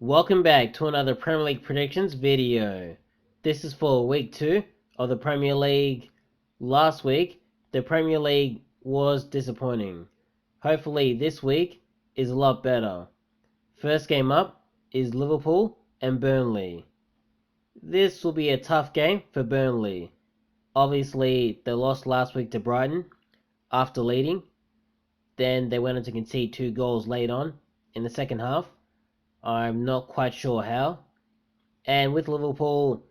Welcome back to another Premier League predictions video. This is for week 2 of the Premier League. Last week, the Premier League was disappointing. Hopefully this week is a lot better. First game up is Liverpool and Burnley. This will be a tough game for Burnley. Obviously, they lost last week to Brighton after leading. Then they went on to concede 2 goals late on in the second half. I'm not quite sure how. And with Liverpool,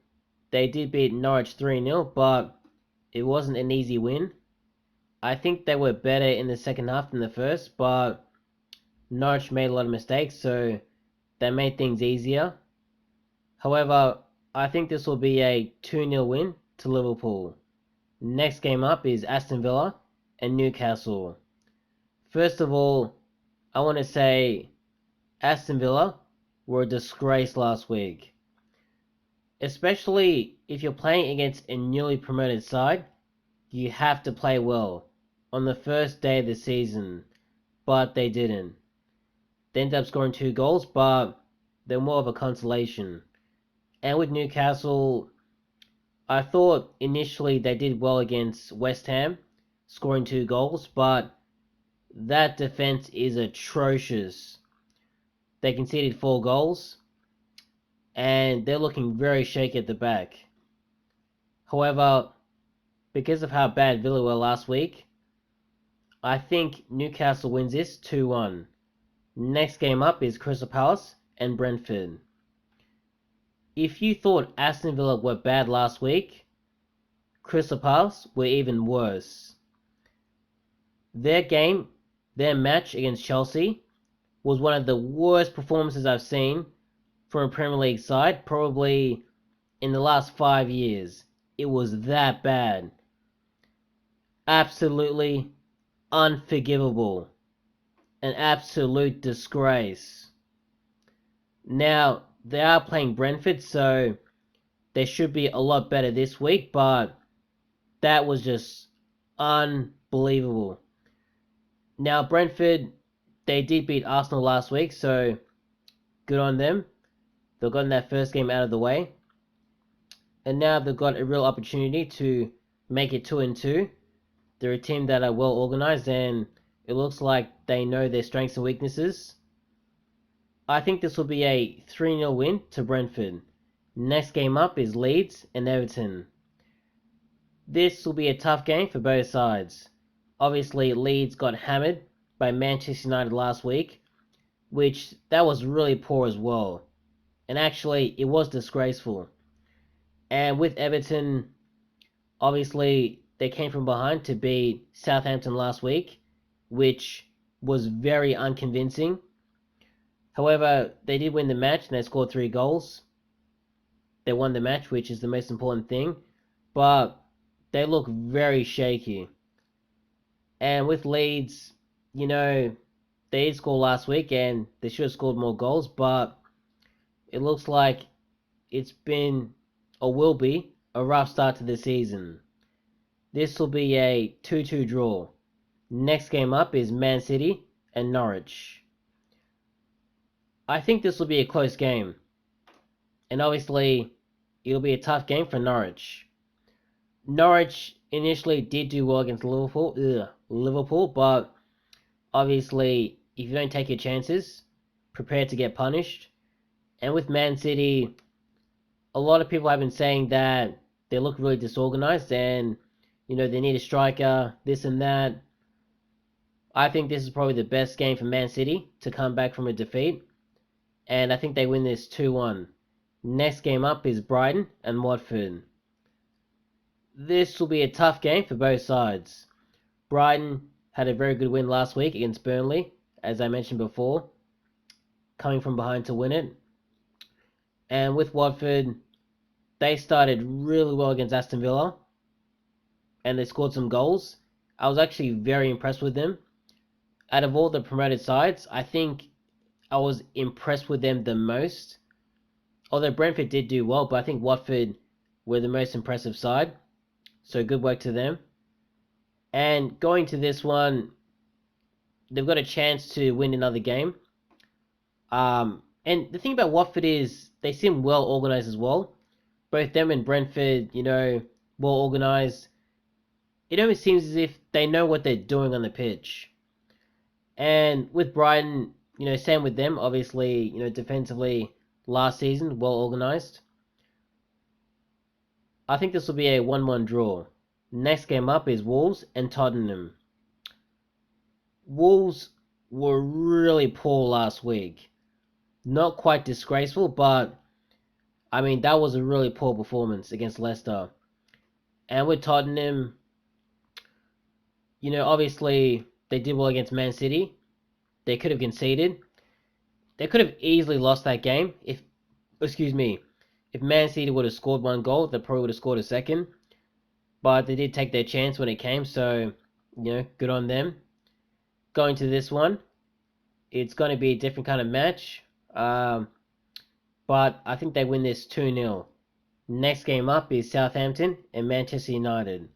they did beat Norwich 3-0, but it wasn't an easy win. I think they were better in the second half than the first, but Norwich made a lot of mistakes, so that made things easier. However, I think this will be a 2-0 win to Liverpool. Next game up is Aston Villa and Newcastle. First of all, I want to say Aston Villa were a disgrace last week. Especially if you're playing against a newly promoted side, you have to play well on the first day of the season, but they didn't. They ended up scoring 2 goals, but they're more of a consolation. And with Newcastle, I thought initially they did well against West Ham, scoring 2 goals, but that defense is atrocious. They conceded 4 goals, and they're looking very shaky at the back. However, because of how bad Villa were last week, I think Newcastle wins this 2-1. Next game up is Crystal Palace and Brentford. If you thought Aston Villa were bad last week, Crystal Palace were even worse. Their match against Chelsea, was one of the worst performances I've seen from a Premier League side, probably in the last 5 years. It was that bad. Absolutely unforgivable. An absolute disgrace. Now, they are playing Brentford, so they should be a lot better this week, but that was just unbelievable. Now, Brentford, they did beat Arsenal last week, so good on them. They've gotten that first game out of the way. And now they've got a real opportunity to make it 2-2. They're a team that are well organized, and it looks like they know their strengths and weaknesses. I think this will be a 3-0 win to Brentford. Next game up is Leeds and Everton. This will be a tough game for both sides. Obviously, Leeds got hammered by Manchester United last week, which that was really poor as well. And actually, it was disgraceful. And with Everton, obviously, they came from behind to beat Southampton last week, which was very unconvincing. However, they did win the match and they scored 3 goals. They won the match, which is the most important thing. But they look very shaky. And with Leeds, they did score last week and they should have scored more goals, but it looks like it's been, or will be, a rough start to the season. This will be a 2-2 draw. Next game up is Man City and Norwich. I think this will be a close game. And obviously, it'll be a tough game for Norwich. Norwich initially did do well against Liverpool, but obviously, if you don't take your chances, prepare to get punished. And with Man City, a lot of people have been saying that they look really disorganized and, they need a striker, this and that. I think this is probably the best game for Man City to come back from a defeat. And I think they win this 2-1. Next game up is Brighton and Watford. This will be a tough game for both sides. Brighton had a very good win last week against Burnley, as I mentioned before, coming from behind to win it. And with Watford, they started really well against Aston Villa, and they scored some goals. I was actually very impressed with them. Out of all the promoted sides, I think I was impressed with them the most. Although Brentford did do well, but I think Watford were the most impressive side. So good work to them. And going to this one, they've got a chance to win another game. And the thing about Watford is they seem well organised as well. Both them and Brentford, well organised. It almost seems as if they know what they're doing on the pitch. And with Brighton, same with them. Obviously, defensively last season, well organised. I think this will be a 1-1 draw. Next game up is Wolves and Tottenham. Wolves were really poor last week. Not quite disgraceful, but I mean, that was a really poor performance against Leicester. And with Tottenham, obviously they did well against Man City. They could have conceded. They could have easily lost that game if Man City would have scored one goal, they probably would have scored a second. But they did take their chance when it came, so, good on them. Going to this one, it's going to be a different kind of match. But I think they win this 2-0. Next game up is Southampton and Manchester United.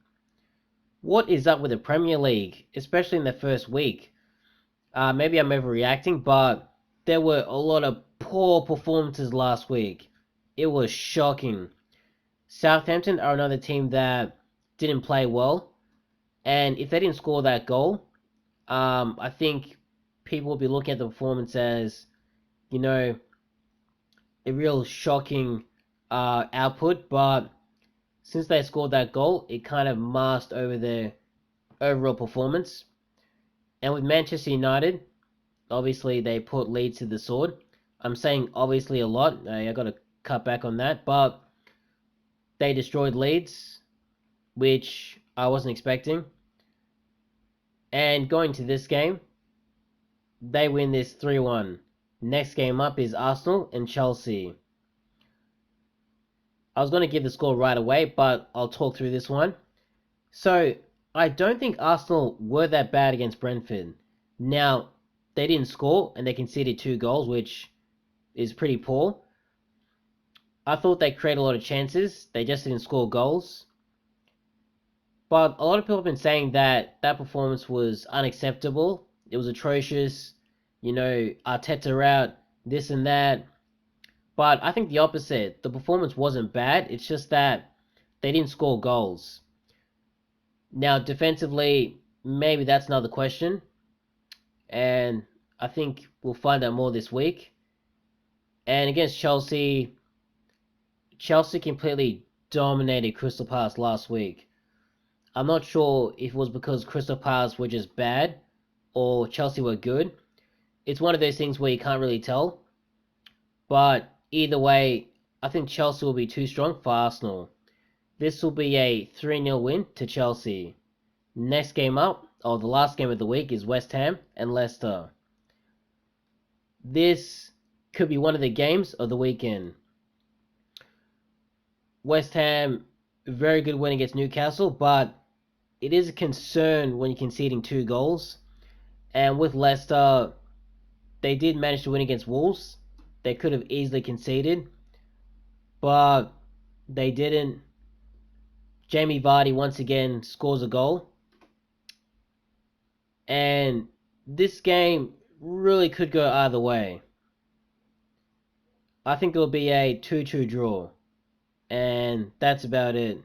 What is up with the Premier League, especially in the first week? Maybe I'm overreacting, but there were a lot of poor performances last week. It was shocking. Southampton are another team that didn't play well, and if they didn't score that goal, I think people will be looking at the performance as, you know, a real shocking output. But since they scored that goal, it kind of masked over their overall performance. And with Manchester United, obviously they put Leeds to the sword. I'm saying obviously a lot. I got to cut back on that, but they destroyed Leeds, which I wasn't expecting. And going to this game, they win this 3-1. Next game up is Arsenal and Chelsea. I was going to give the score right away, but I'll talk through this one. So, I don't think Arsenal were that bad against Brentford. Now, they didn't score and they conceded 2 goals, which is pretty poor. I thought they created a lot of chances, they just didn't score goals. But a lot of people have been saying that that performance was unacceptable. It was atrocious. Arteta out, this and that. But I think the opposite. The performance wasn't bad. It's just that they didn't score goals. Now, defensively, maybe that's another question. And I think we'll find out more this week. And against Chelsea, Chelsea completely dominated Crystal Palace last week. I'm not sure if it was because Crystal Palace were just bad or Chelsea were good. It's one of those things where you can't really tell. But either way, I think Chelsea will be too strong for Arsenal. This will be a 3-0 win to Chelsea. Next game up, or the last game of the week, is West Ham and Leicester. This could be one of the games of the weekend. West Ham, very good win against Newcastle, but it is a concern when you're conceding 2 goals. And with Leicester, they did manage to win against Wolves. They could have easily conceded, but they didn't. Jamie Vardy once again scores a goal. And this game really could go either way. I think it'll be a 2-2 draw. And that's about it.